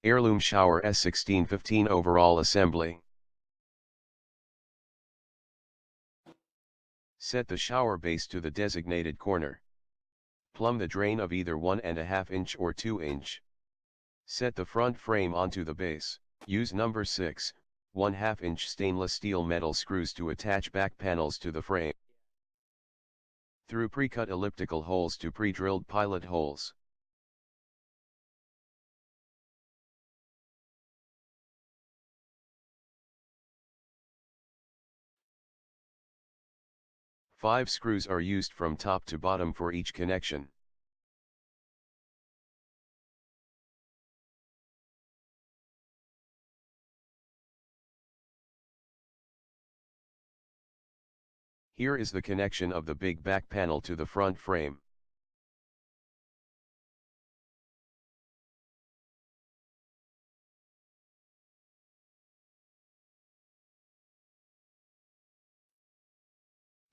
Heirloom Shower S1615 Overall Assembly. Set the shower base to the designated corner. Plumb the drain of either 1.5 inch or 2 inch. Set the front frame onto the base. Use number 6, 1/2 inch stainless steel metal screws to attach back panels to the frame. Through pre-cut elliptical holes to pre-drilled pilot holes. Five screws are used from top to bottom for each connection. Here is the connection of the big back panel to the front frame.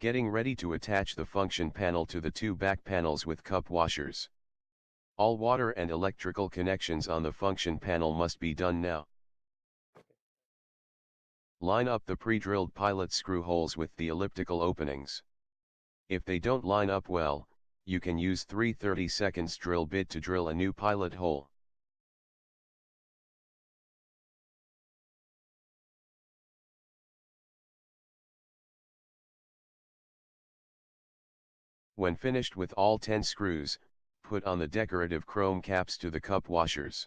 Getting ready to attach the function panel to the two back panels with cup washers. All water and electrical connections on the function panel must be done now. Line up the pre-drilled pilot screw holes with the elliptical openings. If they don't line up well, you can use 3/32 drill bit to drill a new pilot hole. When finished with all 10 screws, put on the decorative chrome caps to the cup washers.